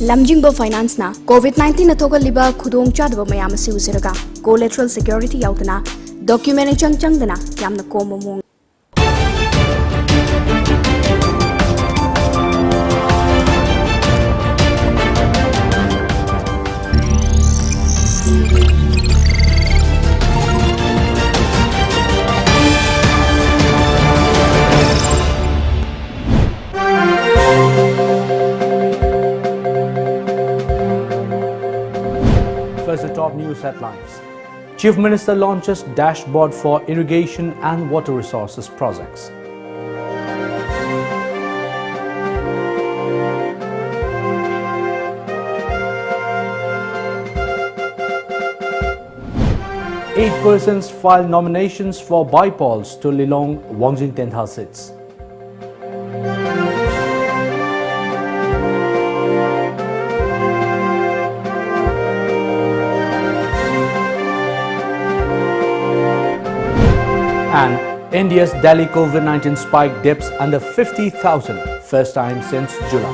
Lamjingbo Finance na COVID-19 na thogal-liba khudong chadaba mayam asi usiraga collateral security yaudana document changdana yamna komomong First, the top news headlines. Chief Minister launches dashboard for irrigation and water resources projects. Eight persons filed nominations for bypolls to Lilong Wangjing Tentha seats. And India's Delhi COVID-19 spike dips under 50,000, first time since July.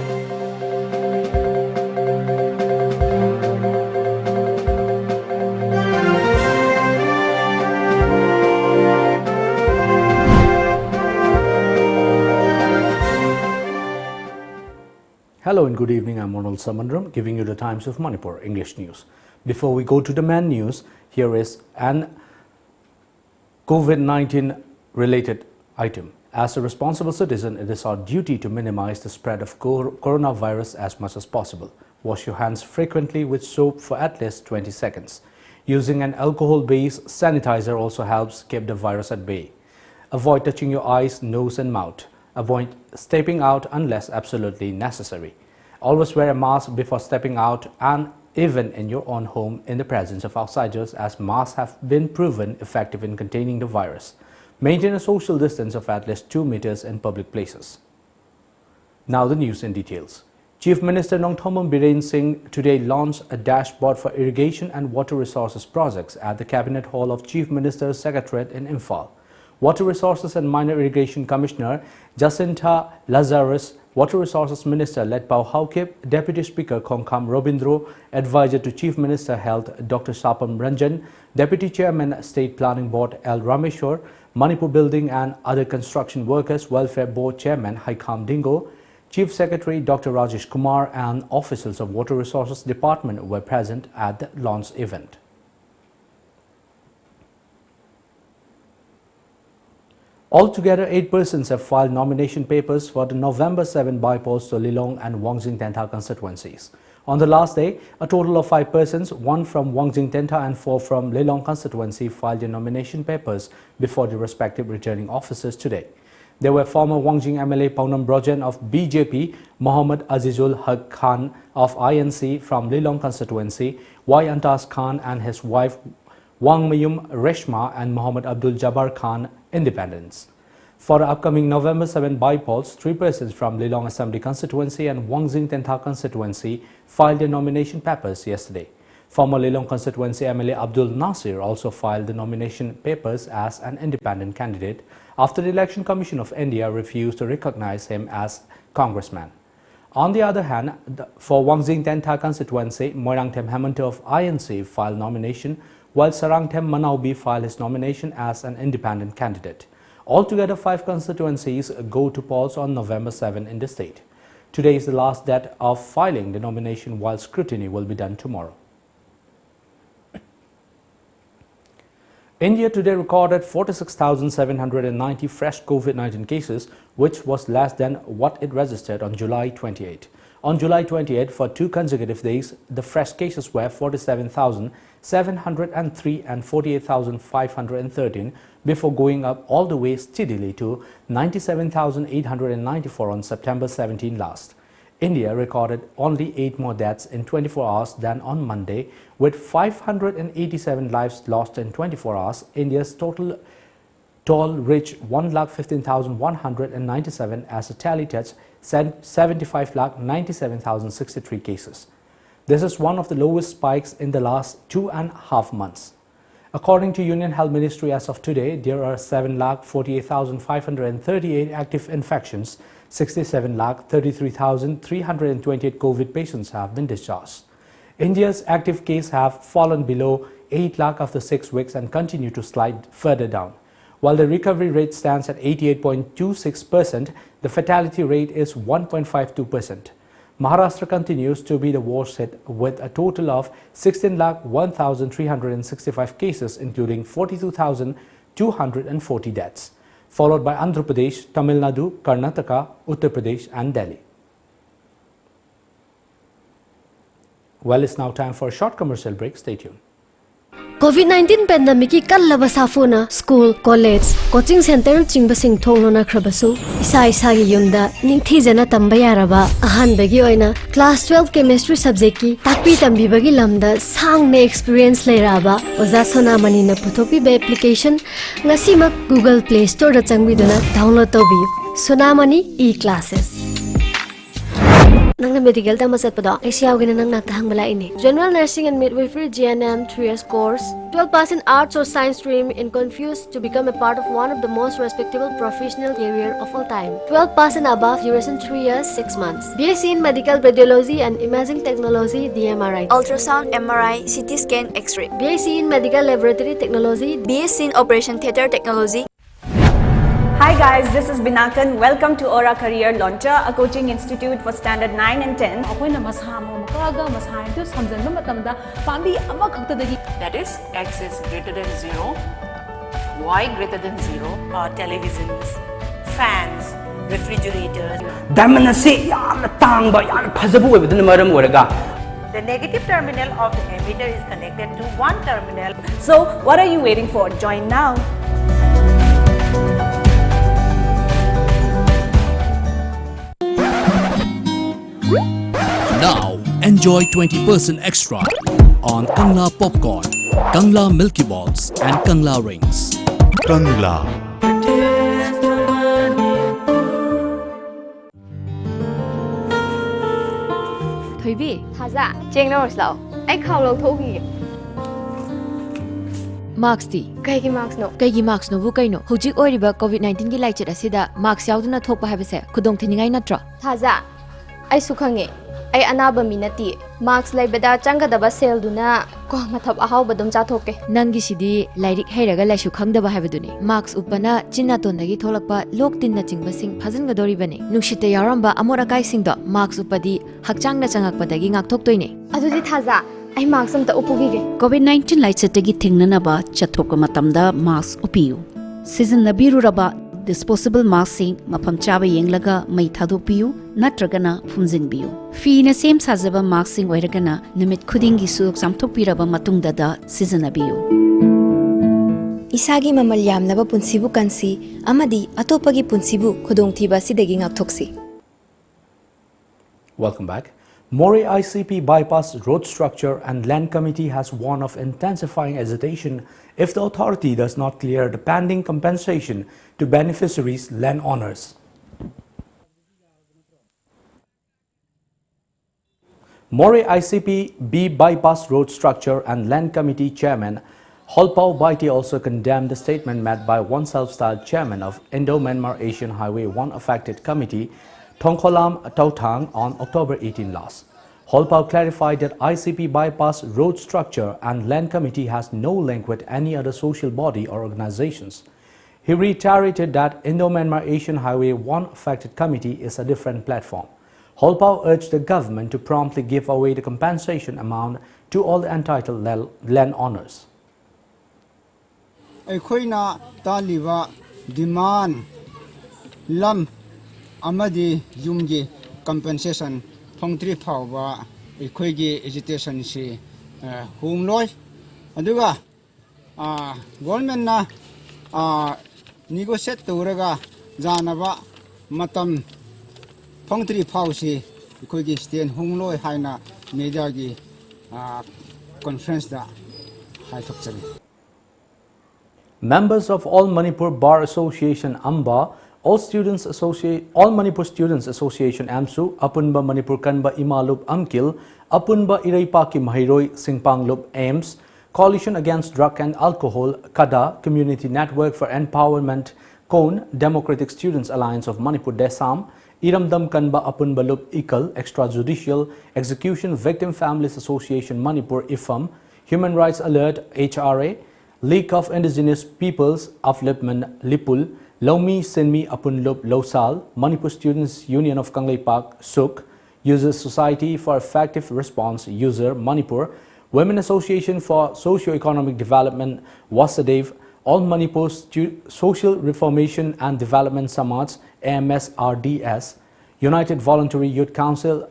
Hello and good evening, I'm ONEL SHAMBANDURAM giving you the Times of Manipur English news. Before we go to the main news, here is an COVID-19 related item. As a responsible citizen, it is our duty to minimize the spread of coronavirus as much as possible. Wash your hands frequently with soap for at least 20 seconds. Using an alcohol-based sanitizer also helps keep the virus at bay. Avoid touching your eyes, nose and mouth. Avoid stepping out unless absolutely necessary. Always wear a mask before stepping out and even in your own home in the presence of outsiders, as masks have been proven effective in containing the virus. Maintain a social distance of at least 2 meters in public places. Now the news in details. Chief Minister Nongthombam Biren Singh today launched a dashboard for irrigation and water resources projects at the Cabinet Hall of Chief Minister's Secretariat in Imphal. Water Resources and Minor Irrigation Commissioner Jacinta Lazarus, Water Resources Minister Letpao Haukip, Deputy Speaker Khongkham Robindro, Advisor to Chief Minister Health Dr. Sapam Ranjan, Deputy Chairman State Planning Board L. Rameshwar, Manipur Building and Other Construction Workers Welfare Board Chairman Haikam Dingo, Chief Secretary Dr. Rajesh Kumar and officials of Water Resources Department were present at the launch event. Altogether, 8 persons have filed nomination papers for the November 7 bypolls to Lilong and Wangjing Tentha constituencies. On the last day, a total of 5 persons, 1 from Wangjing Tentha and 4 from Lilong constituency, filed their nomination papers before the respective returning officers today. There were former Wangjing MLA Paunam Brojan of BJP, Mohammad Azizul Haq Khan of INC from Lilong constituency, Y. Antas Khan and his wife Wang Mayum Reshma and Mohammad Abdul Jabbar Khan, independents. For the upcoming November 7 bypolls, 3 persons from Lilong Assembly constituency and Wangjing Tentha constituency filed their nomination papers yesterday. Former Lilong constituency MLA Abdul Nasir also filed the nomination papers as an independent candidate after the Election Commission of India refused to recognize him as congressman. On the other hand, for Wangjing Tentha constituency, Moirangthem Hemanta of INC filed nomination, while Sarangthem Manaubi filed his nomination as an independent candidate. Altogether, 5 constituencies go to polls on November 7 in the state. Today is the last date of filing the nomination, while scrutiny will be done tomorrow. India today recorded 46,790 fresh COVID-19 cases, which was less than what it registered on July 28. On July 28, for 2 consecutive days, the fresh cases were 47,703 and 48,513 before going up all the way steadily to 97,894 on September 17 last. India recorded only 8 more deaths in 24 hours than on Monday, with 587 lives lost in 24 hours. India's total toll reached 1,15,197 as the tally touched 75,97,063 cases. This is one of the lowest spikes in the last 2.5 months. According to Union Health Ministry, as of today, there are 7,48,538 active infections. 67,33,328 COVID patients have been discharged. India's active cases have fallen below 8 lakh after 6 weeks and continue to slide further down. While the recovery rate stands at 88.26%, the fatality rate is 1.52%. Maharashtra continues to be the worst hit with a total of 16,01,365 cases, including 42,240 deaths, followed by Andhra Pradesh, Tamil Nadu, Karnataka, Uttar Pradesh and Delhi. Well, it's now time for a short commercial break. Stay tuned. COVID-19 pandemic ki kallaba safuna school, college, coaching center chingbasing thonglona khrabasu isa gi yumda ningthijana tamba yaraba ahan bagi oina class 12 chemistry subject ki takpi tambi bagi lamda sangne experience leiraba oza sonamani na puthopi be application ngasima Google Play Store da changbiduna download tobi sonamani e-classes. Nang medical ta masat pada Asia gina nang naktahang bala ini. General Nursing and Midwifery GNM 3 years course. 12 pass in arts or science stream in confused to become a part of one of the most respectable professional career of all time. 12 pass and above duration 3 years 6 months. BSc in Medical Radiology and Imaging Technology DMRI. Ultrasound, MRI, CT scan, X-ray. BSc in Medical Laboratory Technology. BSc in Operation Theatre Technology. Hi guys, this is Binakan. Welcome to Aura Career Launcher, a coaching institute for standard 9 and 10. That is, X is greater than 0, Y greater than 0, televisions, fans, refrigerators. The negative terminal of the emitter is connected to one terminal. So, what are you waiting for? Join now. Now, enjoy 20% extra on Kangla Popcorn, Kangla Milky Balls and Kangla Rings. Kangla. Thoibi, Thaza, cheng no slow. I khao lo thogi. Marks di. Kaigi marks no. Kaigi marks no bu kaino. Hujik oiriba COVID-19 gi lecture asida marks yauduna thokpa habese khudong thiningai natra. Thaza, I sukhange. I anaba minati. Marks laibada changadaba sel duna ko mathap ahau badum chathoke. Nangi sidi lairik heiraga laisu khangdaba habaduni. Marks upana chinna tondagi tholakpa lok tinna chingba sing phajanga doribani. Nushita yaramba amora kai singdo marks upadi hakchangna changakpadagi ngakthoktoine. Adudi Thaza, I marks amta upugige. COVID-19 laichatagi thingnanaba chathoka matamda marks upiyu. Season nabiruraba disposable masking mafam chaba yenglaga mai thadokpiyu natragana phumjingbiyu. Fina same sajaba masking oiragana nimit khudingi su samthokpiraba matungda da sizanabiyu. Isagi mamal yamlaba punsibu kansi amadi atopagi punsibu khudongthiba sidagi ngakthoksi. Welcome back. Moreh ICP Bypass Road Structure and Land Committee has warned of intensifying agitation if the authority does not clear the pending compensation to beneficiaries' land owners. Moreh ICP B Bypass Road Structure and Land Committee Chairman Holpao Baiti also condemned the statement made by one self-styled chairman of Indo-Myanmar Asian Highway 1 affected committee Thongkholam Tautang on October 18 last. Holpao clarified that ICP Bypass Road Structure and Land Committee has no link with any other social body or organizations. He reiterated that Indo-Myanmar Asian Highway 1 affected committee is a different platform. Holpao urged the government to promptly give away the compensation amount to all the entitled land owners. Ekoina taliba demand lam amadi yumgi compensation thongtri phawba ekhoi agitation si hungloi aduga government na negotiate tawraga janaba matam thongtri phaw si ekhoi stand hungloi haina media gi conference da haithokchari. Members of All Manipur Bar Association AMBA, All Manipur Students Association AMSU, Apunba Manipur Kanba Imalup Amkil, Apunba Iraipaki Mahiroi Singpanglub AIMS, Coalition Against Drug and Alcohol, KADA, Community Network for Empowerment, KON, Democratic Students Alliance of Manipur Desam, Iramdam Kanba Apun Balup Ikal, Extrajudicial Execution Victim Families Association Manipur IFAM, Human Rights Alert HRA, League of Indigenous Peoples Upliftment Lipul, Lomi Sinmi Apunlup Losal, Manipur Students Union of Kangleipak SUK, Users Society for Effective Response User Manipur, Women Association for Socio-Economic Development Wasadev, All Manipur Social Reformation and Development Samaj AMSRDS, United Voluntary Youth Council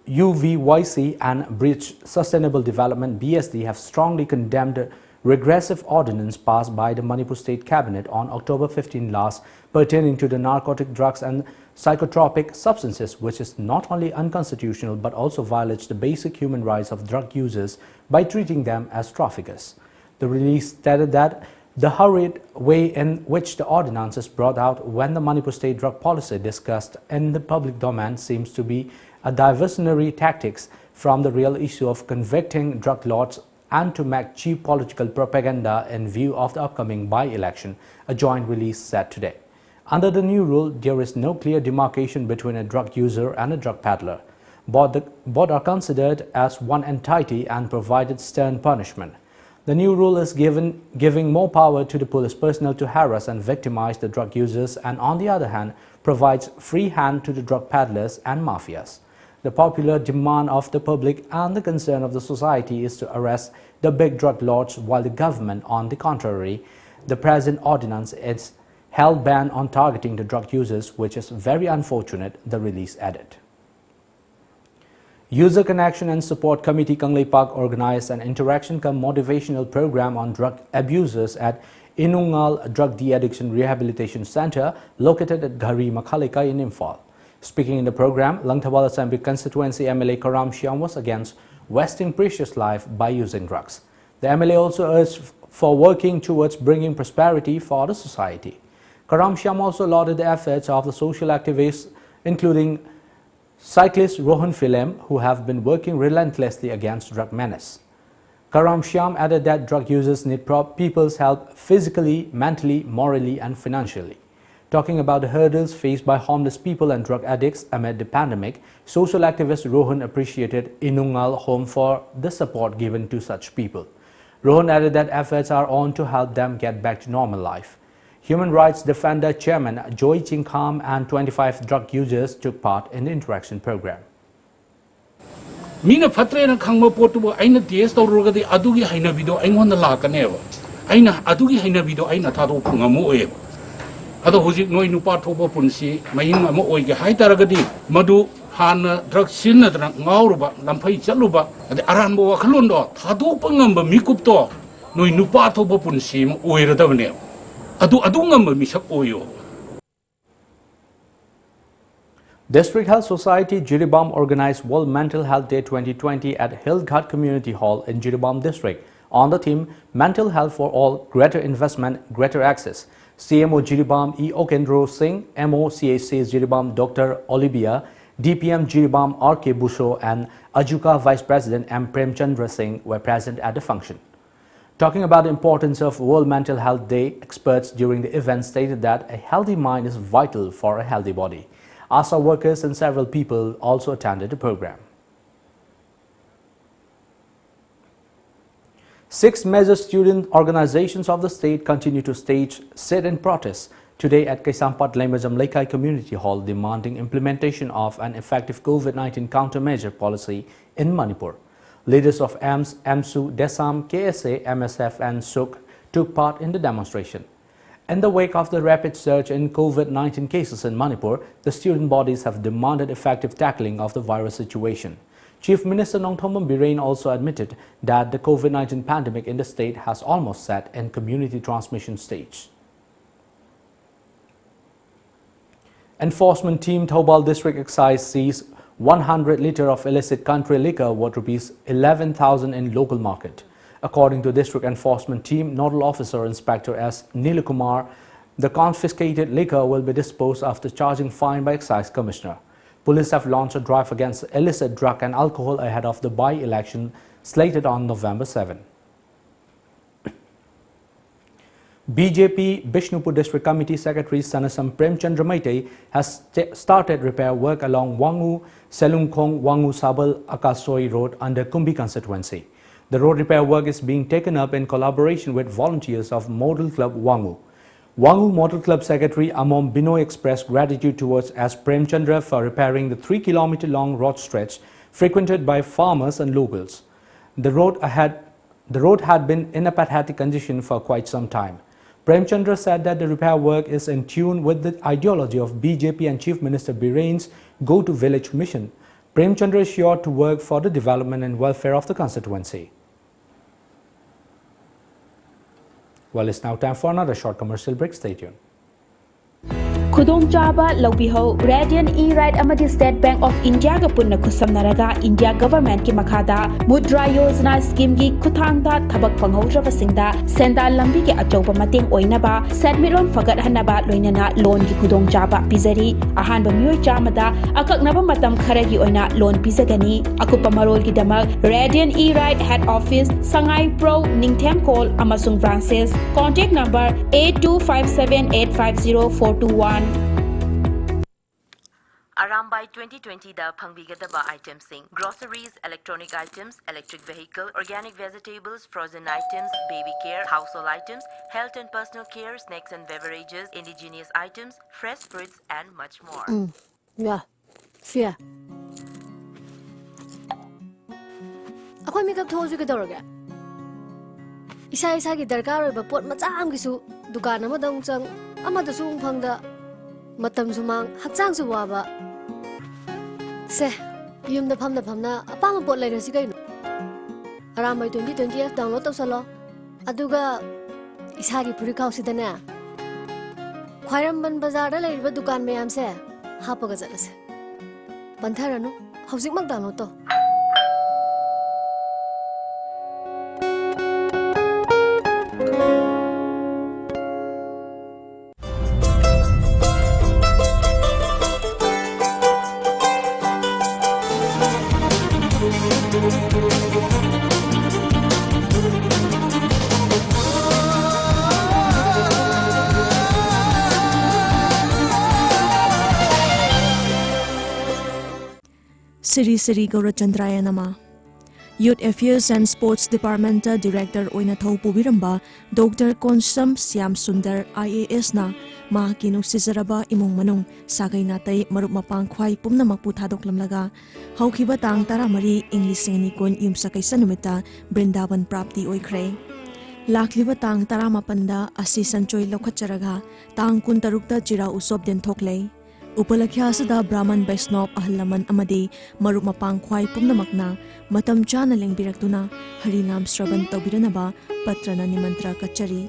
UVYC and Bridge Sustainable Development BSD have strongly condemned the regressive ordinance passed by the Manipur State Cabinet on October 15 last pertaining to the narcotic drugs and psychotropic substances, which is not only unconstitutional but also violates the basic human rights of drug users by treating them as traffickers. The release stated that the hurried way in which the ordinance is brought out when the Manipur State drug policy discussed in the public domain seems to be a diversionary tactics from the real issue of convicting drug lords and to make cheap political propaganda in view of the upcoming by-election, a joint release said today. Under the new rule, there is no clear demarcation between a drug user and a drug peddler. Both are considered as one entity and provided stern punishment. The new rule is giving more power to the police personnel to harass and victimize the drug users, and on the other hand, provides free hand to the drug peddlers and mafias. The popular demand of the public and the concern of the society is to arrest the big drug lords, while the government, on the contrary, the present ordinance is held ban on targeting the drug users, which is very unfortunate, the release added. User Connection and Support Committee Kangleipak organized an interaction cum motivational program on drug abusers at Inungal Drug De-Addiction Rehabilitation Center located at Ghari Makhalika in Imphal. Speaking in the program, Langthawal Assembly Constituency MLA Karam Shyam was against wasting precious life by using drugs. The MLA also urged for working towards bringing prosperity for the society. Karam Shyam also lauded the efforts of the social activists, including cyclist Rohan Philem, who have been working relentlessly against drug menace. Karam Shyam added that drug users need people's help physically, mentally, morally and financially. Talking about the hurdles faced by homeless people and drug addicts amid the pandemic, social activist Rohan appreciated Inungal Home for the support given to such people. Rohan added that efforts are on to help them get back to normal life. Human Rights Defender Chairman Joy Chingkham and 25 drug users took part in the interaction program. Mina fatre na khangma potu aina ts tawrugadi adugi haina video aingonda lakaneva aina adugi haina video aina thado phungamu e ado hojik noi nupa thoba punsi mahin ama oige haitaragadi madu hana drug sinna dra ngauruba lamphai chaluba ade aranbo wakhlon do thado pangamba mikup to noi nupa thoba punsi ma oiradabne adu ngamba misak oyo. District Health Society Jiribam organized World Mental Health Day 2020 at Hillghat Community Hall in Jiribam District on the theme Mental Health for All, Greater Investment, Greater Access. CMO Jiribam E. Okendro Singh, MO CHC Jiribam Dr. Olivia, DPM Jiribam R.K. Busho and Ajuka Vice President M. Premchandra Singh were present at the function. Talking about the importance of World Mental Health Day, experts during the event stated that a healthy mind is vital for a healthy body. ASA workers and several people also attended the program. 6 major student organizations of the state continue to stage sit-in protests today at Kaisampat Lemajam Laikai Community Hall, demanding implementation of an effective COVID-19 countermeasure policy in Manipur. Leaders of AMS, AMSU, DESAM, KSA, MSF and SUK took part in the demonstration. In the wake of the rapid surge in COVID-19 cases in Manipur, the student bodies have demanded effective tackling of the virus situation. Chief Minister Nongthomam Birain also admitted that the COVID-19 pandemic in the state has almost set in community transmission stage. Enforcement team Thobal District Excise seized 100 litre of illicit country liquor worth Rs 11,000 in local market. According to District Enforcement Team, Nodal Officer Inspector S. Nilakumar, the confiscated liquor will be disposed after charging fine by Excise Commissioner. Police have launched a drive against illicit drug and alcohol ahead of the by-election slated on November 7. BJP Bishnupur District Committee Secretary Sanasam Premchandra Maitei has started repair work along Wangu, Selungkhong, Wangu Sabal, Akasoi Road under Kumbi constituency. The road repair work is being taken up in collaboration with volunteers of Model Club Wangu. Wangu Model Club Secretary Amom Binoy expressed gratitude towards S. Premchandra for repairing the 3-kilometer long road stretch frequented by farmers and locals. The road had been in a pathetic condition for quite some time. Premchandra said that the repair work is in tune with the ideology of BJP and Chief Minister Biraine's Go to Village mission. Premchandra is sure to work for the development and welfare of the constituency. Well, it's now time for another short commercial break. Stay tuned. Khudong Chaba Lobiho, Radiant E-Ride Amadi State Bank of India Punna Kusamnaraga, India Government Ki Makada, Mudra Yojana Scheme Gi Kuthangda, Tabak Panghotra Vasinda, Senda Lambi Ki Atopa Mating Oinaba, Sadmiron Fagat Hanaba, Loinana, Loan Ki Khudong Chaba, Pizari, Ahan Bamui Chamada, Akaknaba Matam Karagi Oina, Loan Pizagani, Akupa Marol Gidamal, Radiant E-Ride Head Office, Sangai Pro, Ningtem Call, Amasung Branches, Contact number 8257850421. Around by 2020 the Pangbigadaba items sing groceries, electronic items, electric vehicle, organic vegetables, frozen items, baby care, household items, health and personal care, snacks and beverages, indigenous items, fresh fruits and much more. Yeah. Fear. Ako makeup tools you get Isa ki darkar ba pot macham gisu dukan amadang chang amada sung phangda matam sumang hakchang su waba se yumda phamna apang pot lairasi kaino aramai 2020 download tawsalo aduga isa ki purikau sidana khwairamban bazar da lairiba dukan mayam se hapaga jalase pantharanu hauzik mak download to Siri Gaurachandraya Nama Youth Affairs and Sports Department Director Oina Thau Pubiramba Dr. Konsam Siam Sundar IAS na mahaki nuksizaraba imong manong sagay natay marup mapang khwai pumna magputhadok lamlaga hawkiba tang taramari English ni kon yumsa kaysa numita Brindaban Prapti oikhre lakliba tang taramapanda asi sanchoy lokhatcharaga tang kun tarukta chira usop den thoklei Upalakhya sada Brahman Vaishnava Ahlaman amadi marup mapang khwai pumnamakna matam chana lengbirakduna harinam shravan tawbiranaba patrana nimantra kachari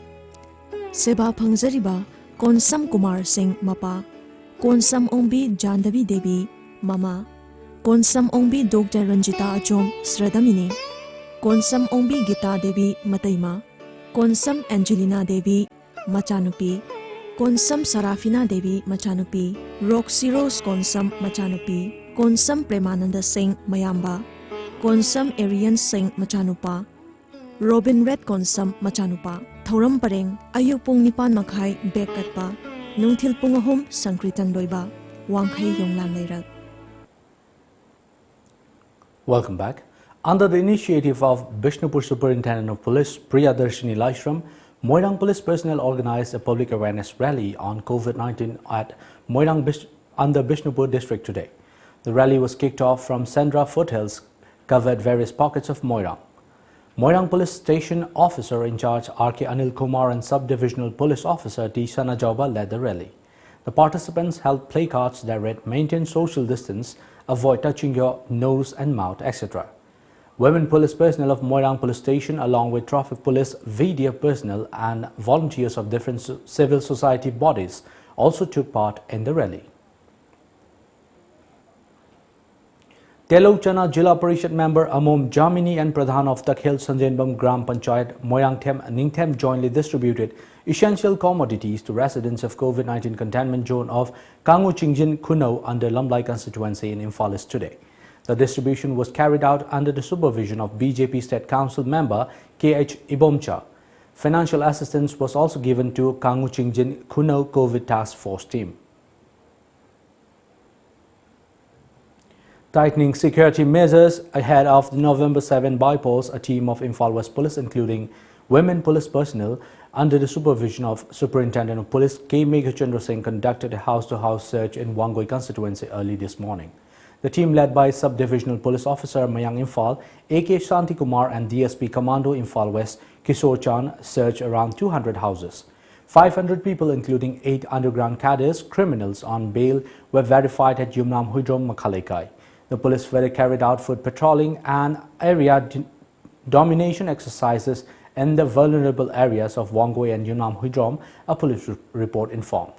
Seba phangzariba Konsam Kumar Singh Mapa Konsam Ongbi Jandavi Devi Mama Konsam Ongbi Dr. Ranjita Achong Sradamini Konsam Ongbi Gita Devi Mataima Konsam Angelina Devi Machanupi Konsam Sarafina Devi Machanupi Roxy Rose Konsam Machanupi Konsam Premananda Singh Mayamba Konsam Arian Singh Machanupa Robin Red Konsam Machanupa Thauram Pareng Ayupung Nipan Makhai Bekatpa Nungthil Pungahum Sankritan Loiba Wangkhai Yonglan Leirak. Welcome back. Under the initiative of Bishnupur Superintendent of Police Priyadarshini Laishram, Moirang Police personnel organized a public awareness rally on COVID-19 at Moirang under Bishnupur district today. The rally was kicked off from Sandra foothills, covered various pockets of Moirang. Moirang Police Station Officer in charge R.K. Anil Kumar and Sub-Divisional Police Officer T. Sanajauba led the rally. The participants held placards that read maintain social distance, avoid touching your nose and mouth, etc. Women police personnel of Moirang Police Station along with traffic police, VDF personnel and volunteers of different civil society bodies also took part in the rally. Telokchana Jilla Parishad member Amom Jamini and Pradhan of Takhil Sanjainbam Gram Panchayat Moirangthem and Ningthem jointly distributed essential commodities to residents of COVID-19 containment zone of Kangu Chingjin Kuno under Lamlai constituency in Imphal East today. The distribution was carried out under the supervision of BJP State Council member K.H. Ibomcha. Financial assistance was also given to Kangu Chingjin Kuno COVID Task Force team. Tightening security measures ahead of the November 7 bypolls, a team of Imphal West Police, including women police personnel, under the supervision of Superintendent of Police K. Meghachandra Singh, conducted a house-to-house search in Wangoi constituency early this morning. The team, led by Sub-Divisional Police Officer Mayang Imphal, AK Shanti Kumar and DSP Commando Imphal West Kishore Chan, searched around 200 houses. 500 people, including 8 underground cadres, criminals on bail, were verified at Yumnam Huidrom Makhalekai. The police carried out foot patrolling and area domination exercises in the vulnerable areas of Wangoi and Yunam Huidrom, a police report informed.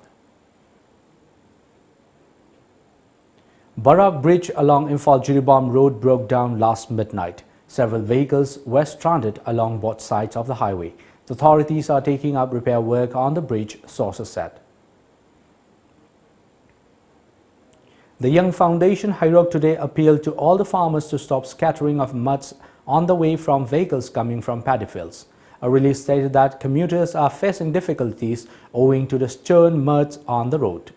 Barak Bridge along Imphal Jiribam Road broke down last midnight. Several vehicles were stranded along both sides of the highway. The authorities are taking up repair work on the bridge, sources said. The Young Foundation Hyrock today appealed to all the farmers to stop scattering of muds on the way from vehicles coming from paddy fields. A release stated that commuters are facing difficulties owing to the stern muds on the road.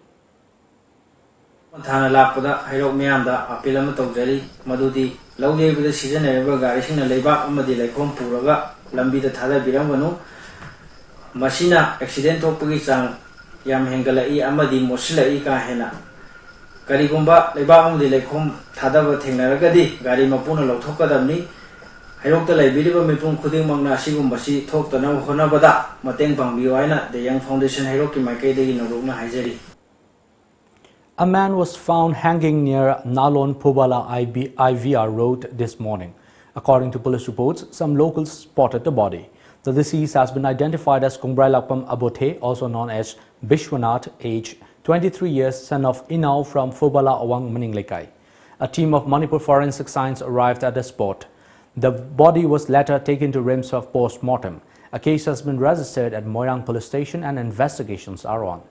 Thana Lapada, Hyrock Mianda, Apilama Togari, Madudi, Laude with the season and Garishing and Leba, Amadi Lakom Puraga, Lambi the Tada Biramano, Machina, accidental Pugisang, Yam Hengalai, Amadi, Mosila Ika Hena. Karigumba, Leba Amdi Lakom, Tada Tengaragadi, Gari Mapuna Lotoka Damni, Hyrock the Liberiba Mipun Kuding Magna Shigumbasi, talked to now Honabada, Mateng Bangbiwana, the Young Foundation Hyrock in Makede in Roma Hizeri. A man was found hanging near Nalon Pobala IVR Road this morning. According to police reports, some locals spotted the body. The deceased has been identified as Kumbrailapam Abote, also known as Bishwanath, age 23 years, son of Inau from Phobala Awang Maninglekai. A team of Manipur Forensic Science arrived at the spot. The body was later taken to RIMS of post-mortem. A case has been registered at Moirang Police Station and investigations are on.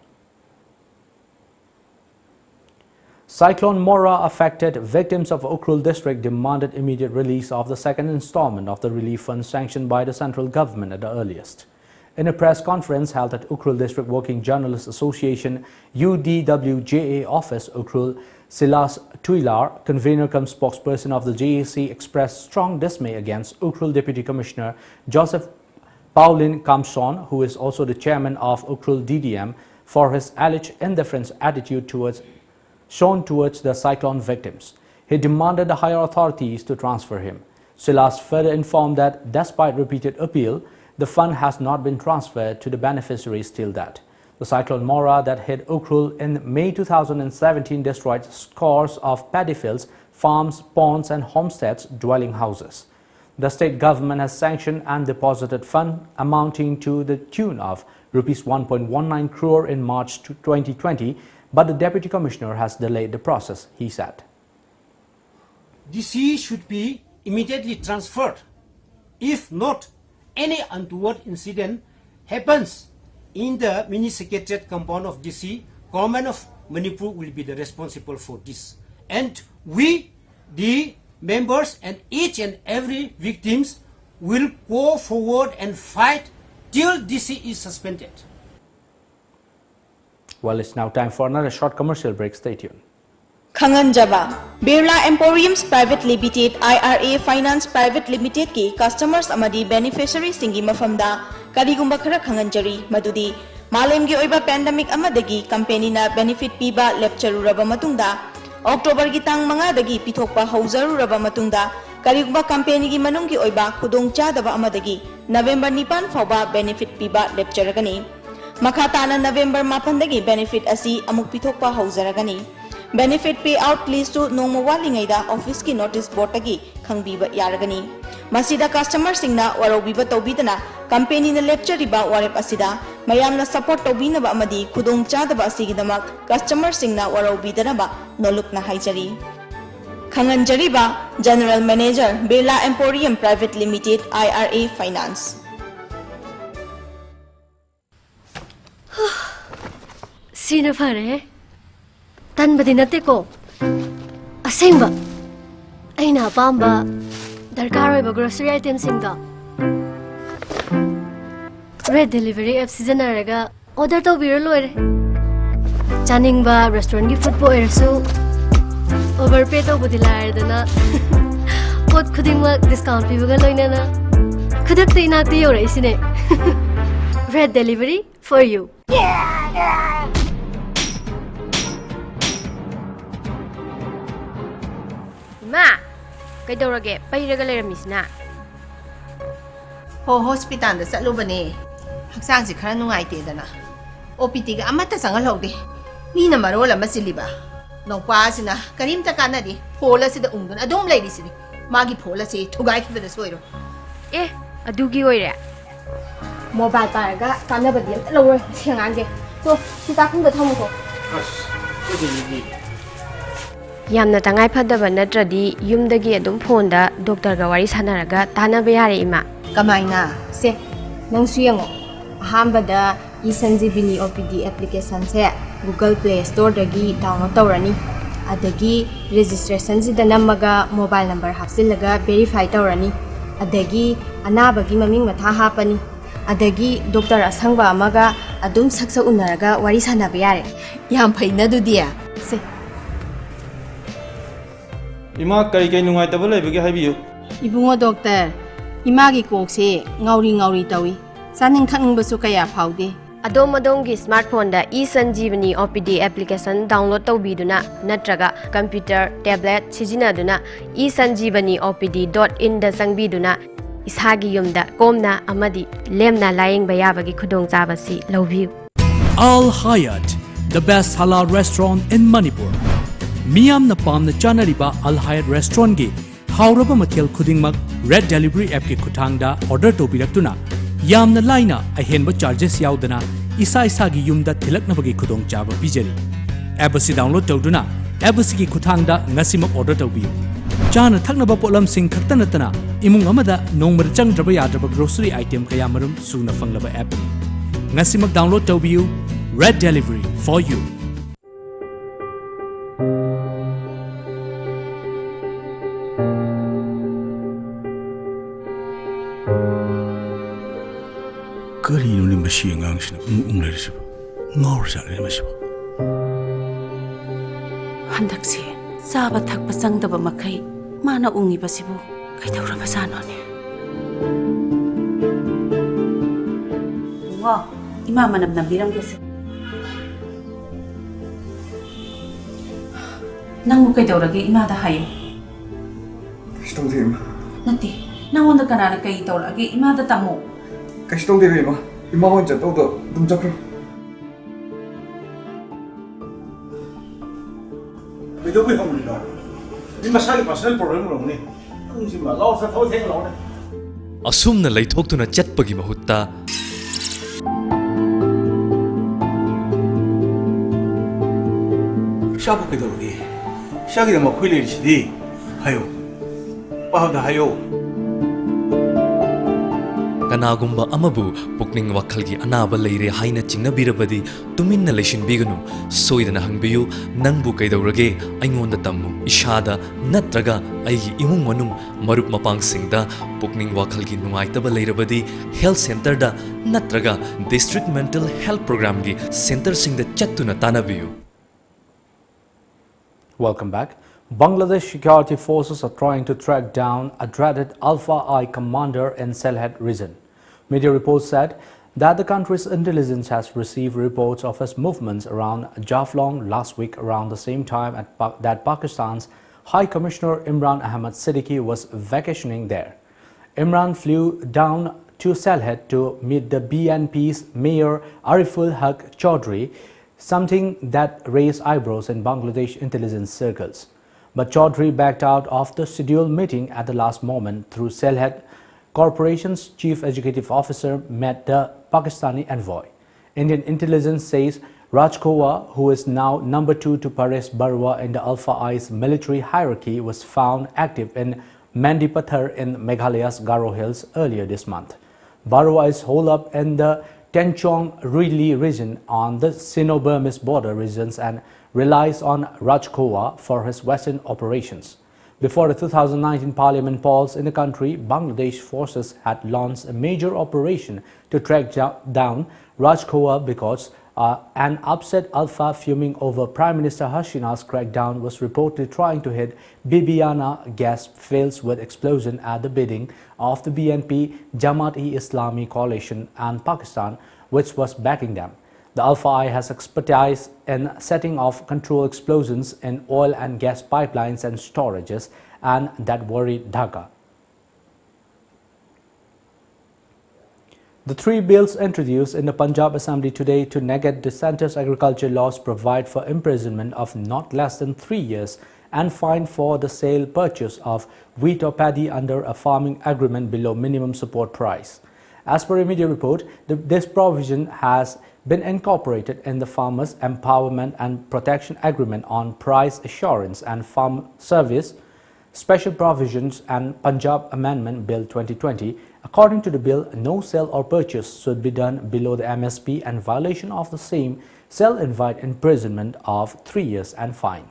Cyclone Mora affected victims of Ukhrul district demanded immediate release of the second installment of the relief fund sanctioned by the central government at the earliest. In a press conference held at Ukhrul District Working Journalists Association UDWJA office, Ukhrul Silas Tuilar, convener cum spokesperson of the JAC, expressed strong dismay against Ukhrul Deputy Commissioner Joseph Paulin Kamson, who is also the chairman of Ukhrul DDM, for his alleged indifference attitude shown towards the cyclone victims. He demanded the higher authorities to transfer him. Silas further informed that despite repeated appeal, the fund has not been transferred to the beneficiaries till that. The cyclone Mora that hit Ukhrul in May 2017 destroyed scores of paddy fields, farms, ponds and homesteads, dwelling houses. The state government has sanctioned and deposited fund amounting to the tune of Rs 1.19 crore in March 2020, but the Deputy Commissioner has delayed the process, he said. DC should be immediately transferred. If not, any untoward incident happens in the mini secretariat compound of DC, government of Manipur will be the responsible for this. And we, the members and each and every victims will go forward and fight till DC is suspended. Well, it's now time for another short commercial break. Stay tuned. Khanganjaba Birla Emporiums Private Limited IRA Finance Private Limited ki customers amadi beneficiaries singi mafamda karigumba khara khanganjari madudi malemgi oiba pandemic amadagi company na benefit piba lectururaba matungda October gi tang manga dagi pithokpa hauzaruraba matungda karigumba company gi manunggi oiba khudong chadaba amadagi November 9 fauba benefit piba lecturagani Makhatana November 8 benefit asi amuk pithokpa hauzaragani benefit payout list to nongma walingaida office ki notice board tagi khangbiba yaragani masida customer singna warobiba tobidana company na lecture riba warep asida mayamna support tobina ba amadi khudong chadaba asigidamak customer singna warobidana ba nolukna haijari khanganjari ba general manager Birla Emporium Private Limited IRA Finance Sina fare tan badinate ko asengba aina pamba darkar oi grocery items singa Red Delivery app sijanaraga order tawbira loire. Chaningba restaurant gi food po erasu overpay tawbudi laardana pot khudingma discount pibaga loinana khudakta inakta yora isine. Red Delivery for you. Ma, kaidorage pairaga leiramisna. Ho hospital da chatlubane. Haksang si khara nungaite dana. OPT ga amata sangal hogde. Ni na marola masiliba. Nongpa sina karimta kanadi. Phola sida ungdun adom lairi sidi. Magi phola si thugai khibada soiro. Eh, adugi oire. Mobile paraga kanaba di lower siangange. So, sita khungda thamu ko. Yamna tangai phadaba natradi yumdagi adum phone da doctor ga wari sanaraga tanaba yare ima. Kamaina se nang suyango ahambada isanjibini OPD application se Google Play Store dagi download tawrani adagi registration si namaga mobile number hapsilaga verify tawrani adagi anabagi maming matha hapani adagi doctor asangba amaga adum saksa unaraga wari sanaba yare Yam phaina dudia se Ima kai nungai tabal lebege habiyo Ibungo doctor Imagi kokse ngauri tawi saning thakning basu kaya phaude Adom adomgi smartphone da eSanjeevani OPD application download tawbiduna natraga computer tablet sijinaduna esanjeevani.opd.in da sangbiduna isagi yumda komna amadi lemna layeng bayabagi khudong chabasi lawbiu Al Hayat, the best halal restaurant in Manipur. Miyam na pam na chanariba Al Hayat restaurant gi hauraba mathel khudingmak Red Delivery app ki khuthangda order tobiraktuna yamna laina ahenba charges yaudana isa gi yumda thilaknabagi khudong chaba bijari app si download tawduna app si ki khuthangda ngasimak order tawbiyu chana thaknaba polam sing khaktanatana imung amada nongmar changdraba yadraba grocery item kayamarum suna fanglaba app ngasimak download tawbiyu Red Delivery for you. Karino ni mashi ngang sina ungler sibo ngor sa le masibo Handaksi saba thakpa changdaba makai mana ungi basibo kaidawra basano ne Ngo ima manam nambiram gese Nang kaidawrage ima da hayo Kishtung de ima Nati nangonda kanana kai tawrage ima da tamo Kishtung de ima ima honja todo dum jakro Video bi hong ni no Ni masai personal problem lo ni Ang si ma lao sa thau theng lo ne Asumna leithokuna chatpagi mahutta Shabu kidawgi Shagi da makhuli chidi hayo Pahda hayo Kanagumba amabu pukning wakhalgi anaba leire haina chingnabirabadi tuminna leishinbiganu soidana hangbiyu nangbu kaidawrage aingonda tammu ishada natraga aigi imung manung marup mapangsingda pukning wakhalgi nungaitaba leirabadi health center da natraga district mental health program gi center singda chattuna tanabiyu Welcome back. Bangladesh security forces are trying to track down a dreaded Alpha I commander in Sylhet region. Media reports said that the country's intelligence has received reports of his movements around Jaflong last week around the same time that Pakistan's High Commissioner Imran Ahmad Siddiqui was vacationing there. Imran flew down to Sylhet to meet the BNP's Mayor Ariful Haq Chaudhry, something that raised eyebrows in Bangladesh intelligence circles. But Chaudhry backed out of the scheduled meeting at the last moment through Sylhet Corporation's chief executive officer met the Pakistani envoy. Indian intelligence says Raj Kowa, who is now number 2 to Paresh Barua in the Alpha I's military hierarchy, was found active in Mandipathar in Meghalaya's Garo Hills earlier this month. Barua is holed up in the Tenchong Riley region on the Sino-Burmese border regions and relies on Raj Kowa for his western operations. Before the 2019 parliament polls in the country, Bangladesh forces had launched a major operation to track down Rajkowa because an upset Alpha fuming over Prime Minister Hasina's crackdown was reportedly trying to hit Bibiana gas fields with explosion at the bidding of the BNP Jamaat-e-Islami coalition and Pakistan, which was backing them. The Alpha I has expertise in setting off control explosions in oil and gas pipelines and storages, and that worried Dhaka. The three bills introduced in the Punjab Assembly today to negate the centre's agriculture laws provide for imprisonment of not less than 3 years and fine for the sale purchase of wheat or paddy under a farming agreement below minimum support price. As per a media report, this provision has been incorporated in the Farmers Empowerment and Protection Agreement on Price Assurance and Farm Service Special Provisions and Punjab Amendment Bill 2020. According to the bill, no sale or purchase should be done below the MSP, and violation of the same shall invite imprisonment of 3 years and fine.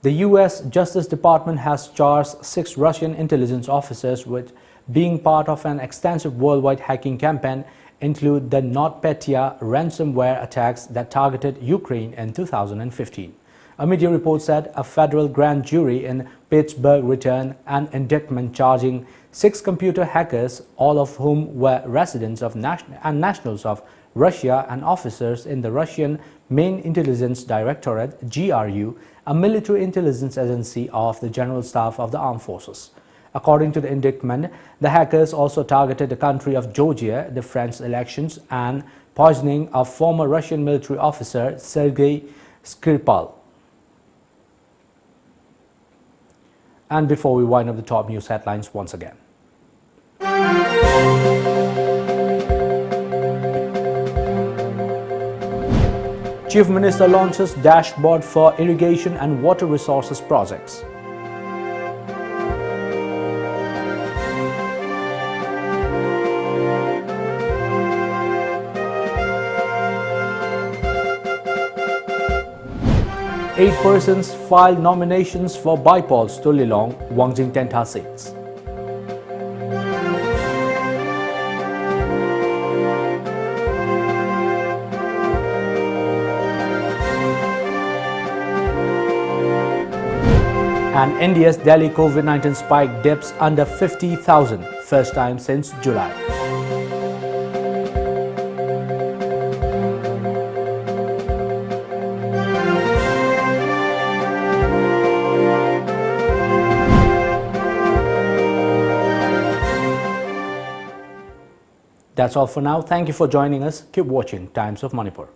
The U.S. Justice Department has charged 6 Russian intelligence officers with being part of an extensive worldwide hacking campaign, include the NotPetya ransomware attacks that targeted Ukraine in 2015. A media report said a federal grand jury in Pittsburgh returned an indictment charging 6 computer hackers, all of whom were residents of nationals of Russia and officers in the Russian Main Intelligence Directorate (GRU), a military intelligence agency of the General Staff of the Armed Forces. According to the indictment, the hackers also targeted the country of Georgia, the French elections, and poisoning of former Russian military officer Sergei Skripal. And before we wind up the top news headlines once again. Chief Minister launches dashboard for irrigation and water resources projects. Eight persons filed nominations for Baipol's Tulilong, Wangjing Tenta seats. And India's Delhi COVID-19 spike dips under 50,000, first time since July. That's all for now. Thank you for joining us. Keep watching Times of Manipur.